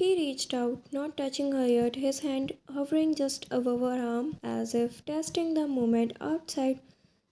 He reached out, not touching her yet, his hand hovering just above her arm, as if testing the moment outside.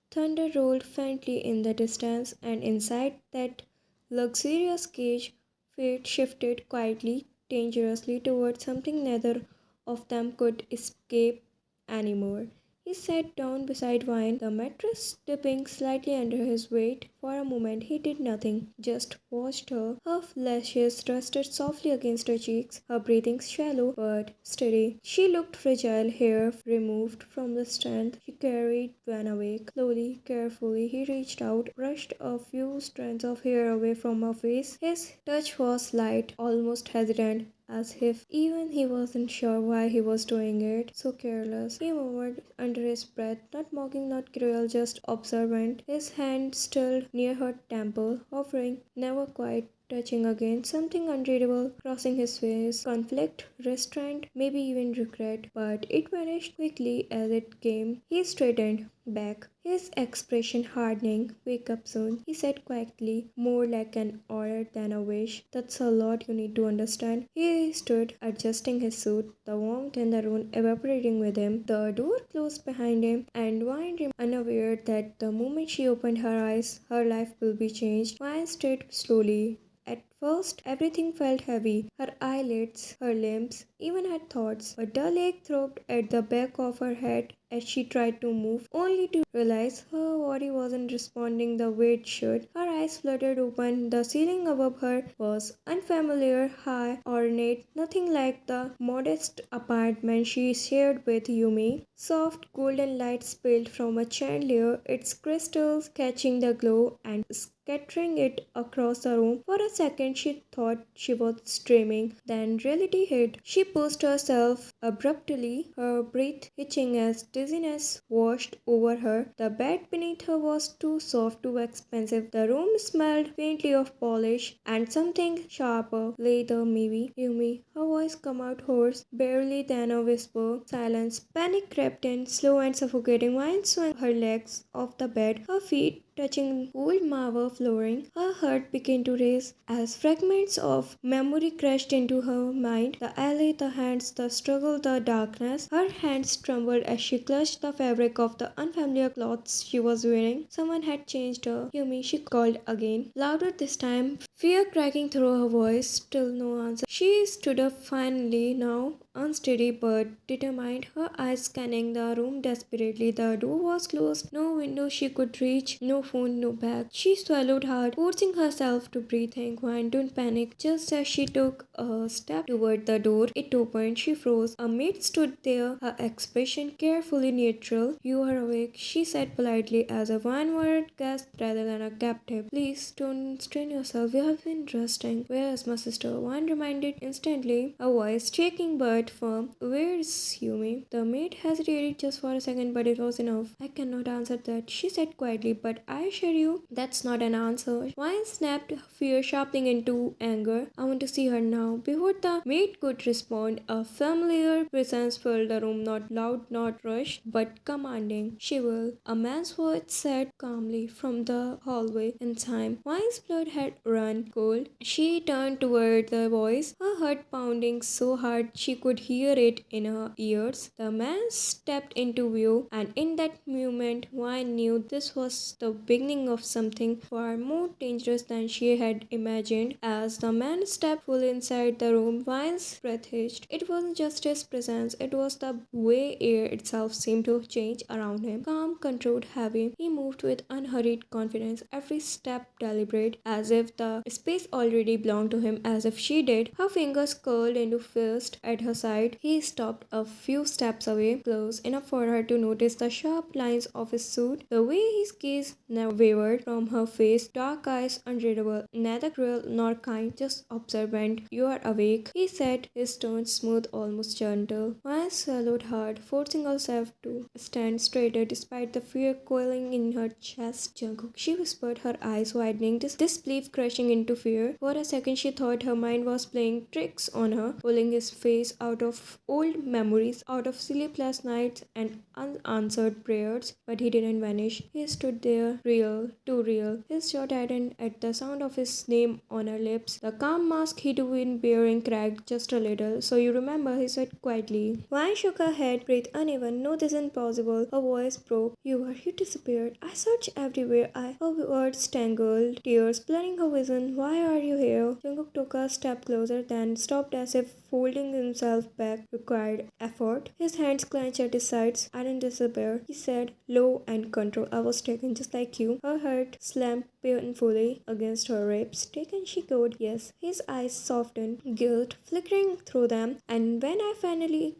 Thunder rolled faintly in the distance, and inside that luxurious cage, fate shifted quietly, dangerously towards something neither of them could escape anymore. He sat down beside Vine, the mattress dipping slightly under his weight. For a moment he did nothing, just watched her. Her lashes rested softly against her cheeks, her breathing shallow but steady. She looked fragile, hair removed from the strength she carried when awake. Slowly, carefully, he reached out, brushed a few strands of hair away from her face. His touch was light, almost hesitant, as if even he wasn't sure why he was doing it. So careless. He murmured under his breath, not mocking, not cruel, just observant. His hand still near her temple, hovering, never quite touching again. Something unreadable crossing his face. Conflict, restraint, maybe even regret. But it vanished quickly as it came. He straightened back, his expression hardening. Wake up soon, he said quietly, more like an order than a wish. That's a lot you need to understand. He stood, adjusting his suit, the warmth in the room evaporating with him. The door closed behind him, and Vine remained unaware that the moment she opened her eyes, her life will be changed. Vine stood slowly. At first, everything felt heavy, her eyelids, her limbs, even her thoughts. A dull ache throbbed at the back of her head as she tried to move, only to realize her body wasn't responding the way it should. Her eyes fluttered open. The ceiling above her was unfamiliar, high, ornate, nothing like the modest apartment she shared with Yumi. Soft golden light spilled from a chandelier, its crystals catching the glow and scattering it across the room. For a second she thought she was dreaming. Then reality hit. She pushed herself abruptly, her breath hitching as dizziness washed over her. The bed beneath her was too soft, too expensive. The room smelled faintly of polish and something sharper. Leather, maybe. Yumi. Her voice came out hoarse, barely than a whisper. Silence. Panic crept in, slow and suffocating. Vine swung her legs off the bed, her feet touching cold marble flooring. Her heart began to race as fragments of memory crashed into her mind. The alley, the hands, the struggle, the darkness. Her hands trembled as she clutched the fabric of the unfamiliar clothes she was wearing. Someone had changed her. Yumi, she called again, louder this time, fear cracking through her voice. Still no answer. She stood up finally, now unsteady but determined, her eyes scanning the room desperately. The door was closed, no window she could reach, no phone, no bag. She swallowed hard, forcing herself to breathe. Think, Wine, don't panic. Just as she took a step toward the door, it opened. She froze. A maid stood there, her expression carefully neutral. You are awake, she said politely, as if Wine were a guest rather than a captive. Please don't strain yourself. You have been resting. Where is my sister? Wine reminded instantly, a voice shaking but firm. Where is Yumi? The maid hesitated just for a second, but it was enough. I cannot answer that, she said quietly, but I assure you, that's not an answer. Wine snapped, fear sharpening into anger. I want to see her now. Before the maid could respond, a familiar presence filled the room, not loud, not rushed, but commanding. She will. A man's voice said calmly from the hallway. In time, Wine's blood had run cold. She turned toward the voice, her heart pounding so hard she could hear it in her ears. The man stepped into view, and in that moment, Wine knew this was the beginning of something far more dangerous than she had imagined. As the man stepped fully inside the room, Wine's breath hitched. It wasn't just his presence, it was the way air itself seemed to change around him. Calm, controlled, heavy. He moved with unhurried confidence, every step deliberate, as if the space already belonged to him, as if she did. Her fingers curled into fist at her side. He stopped a few steps away, close enough for her to notice the sharp lines of his suit, the way his gaze never wavered from her face, dark eyes unreadable, neither cruel nor kind, just observant. You are awake, he said, his tone smooth, almost gentle. Maya swallowed hard, forcing herself to stand straighter despite the fear coiling in her chest. Jungkook, she whispered, her eyes widening, disbelief crushing into fear. For a second she thought her mind was playing tricks on her, pulling his face out out of old memories, out of sleepless nights and unanswered prayers. But he didn't vanish. He stood there, real, too real. His jaw tightened at the sound of his name on her lips. The calm mask he'd been wearing cracked just a little. So you remember, he said quietly. Why shook her head, breathed uneven. No, this isn't possible. Her voice broke. You disappeared. I searched everywhere. Her words tangled, tears blurring her vision. Why are you here? Jungkook took a step closer, then stopped as if folding himself back required effort. His hands clenched at his sides. I didn't disappear, he said, low and control. I was taken just like you. Her heart slammed painfully against her ribs. Taken, she could. Yes. His eyes softened, guilt flickering through them. And when I finally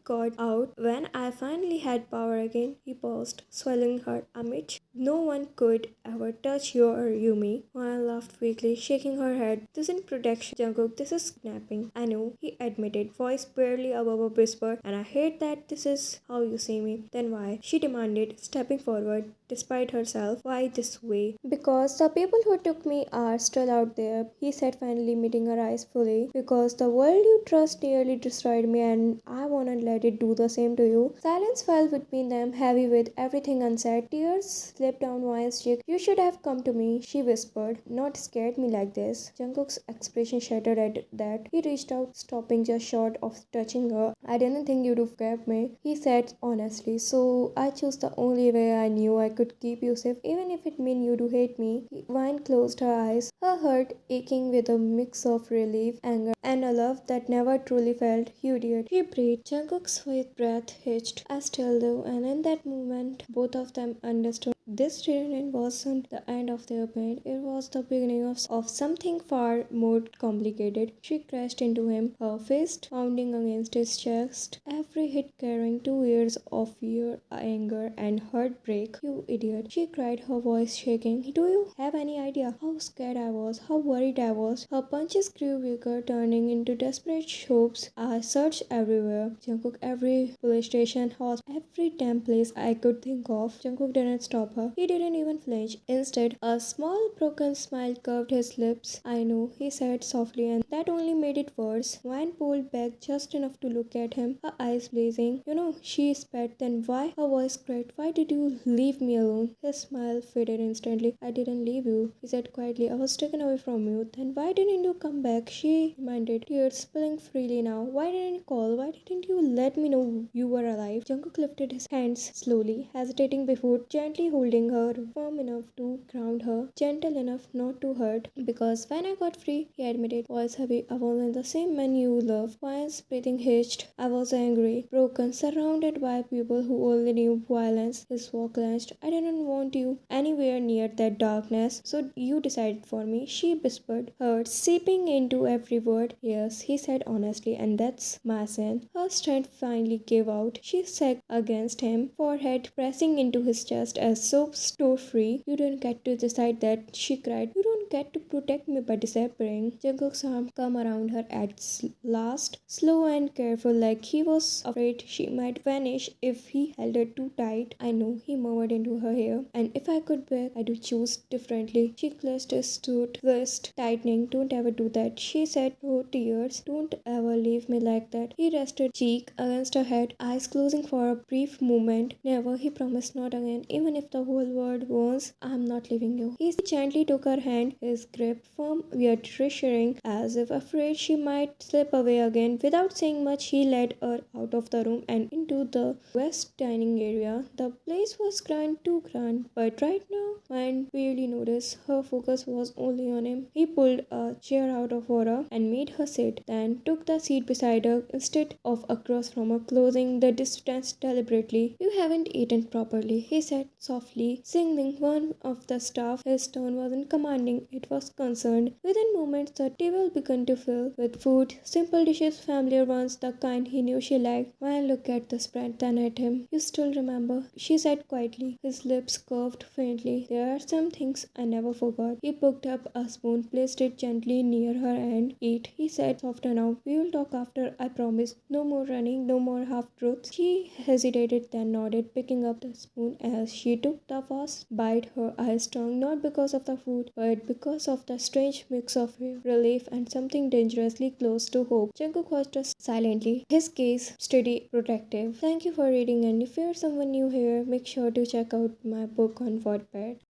had power again, he paused, swallowing her image. No one could ever touch you or Yumi. Maya laughed weakly, shaking her head. This isn't protection, Jungkook. This is kidnapping. I know, he admitted, voice barely above a whisper. And I hate that this is how you see me. Then why? She demanded, stepping forward. Despite herself, why this way? Because the people who took me are still out there, he said, finally meeting her eyes fully. Because the world you trust nearly destroyed me and I wanna let it do the same to you. Silence fell between them, heavy with everything unsaid. Tears slipped down Maya's cheek. You should have come to me, she whispered. Not scared me like this. Jungkook's expression shattered at that. He reached out, stopping just short of touching her. I didn't think you'd have kept me, he said honestly. So I chose the only way I knew I could keep you safe, even if it meant you to hate me. Vine closed her eyes, her heart aching with a mix of relief, anger, and a love that never truly felt. You did. She breathed. Jungkook's sweet breath hitched, as still though, and in that moment, both of them understood. This reunion wasn't the end of their pain, it was the beginning of something far more complicated. She crashed into him, her fist pounding against his chest, every hit carrying 2 years of fear, anger, and heartbreak. You idiot, she cried, her voice shaking. Do you have any idea how scared I was, how worried I was? Her punches grew weaker, turning into desperate shoves. I searched everywhere. Jungkook, every police station, hospital, every damn place I could think of. Jungkook didn't stop her. He didn't even flinch. Instead, a small broken smile curved his lips. I know, he said softly, and that only made it worse. Wine pulled back just enough to look at him, her eyes blazing. You know, she spat. Then why? Her voice cracked. Why did you leave me alone? His smile faded instantly. I didn't leave you, he said quietly. I was taken away from you. Then why didn't you come back? She demanded, tears spilling freely now. Why didn't you call? Why didn't you let me know you were alive? Jungkook lifted his hands slowly, hesitating before gently holding her, firm enough to ground her, gentle enough not to hurt. Because when I got free, he admitted, voice heavy, I wasn't the same man you loved. Maya's breathing hitched. I was angry, broken, surrounded by people who only knew violence. His jaw clenched. I didn't want you anywhere near that darkness, so you decided for me, she whispered, hurt seeping into every word. Yes, he said honestly, and that's my sin. Her strength finally gave out. She sagged against him, forehead pressing into his chest as soaps tore free. You don't get to decide that, she cried. You don't get to protect me by disappearing. Jungkook's arm come around her at last, slow and careful, like he was afraid she might vanish if he held her too tight. I know, he murmured into her ear, and if I could beg, I do choose differently. She clutched his wrist, tightening. Don't ever do that, she said through tears. Don't ever leave me like that. He rested cheek against her head, eyes closing for a brief moment. Never, he promised, not again. Even if the whole world was, I'm not leaving you. He gently took her hand, his grip firm yet reassuring, as if afraid she might slip away again. Without saying much, he led her out of the room and into the west dining area. The place was grand, too grand, but right now, Mind barely noticed. Her focus was only on him. He pulled a chair out of Aura and made her sit, then took the seat beside her instead of across from her, closing the distance deliberately. You haven't eaten properly, he said softly, signaling one of the staff. His tone wasn't commanding, it was concerned. Within moments, the table began to fill with food, simple dishes, familiar ones, the kind he knew she liked. Maya looked at the spread, then at him. You still remember, she said quietly. His lips curved faintly. There are some things I never forgot. He picked up a spoon, placed it gently near her and eat, he said softer now. We will talk after, I promise. No more running, no more half-truths. She hesitated, then nodded, picking up the spoon as she took the first bite, her eyes strong, not because of the food, but because of the strange mix of relief and something dangerously close to hope. Jungkook watched us silently, his gaze steady, protective. Thank you for reading, and if you're someone new here, make sure to check out my book on Wattpad.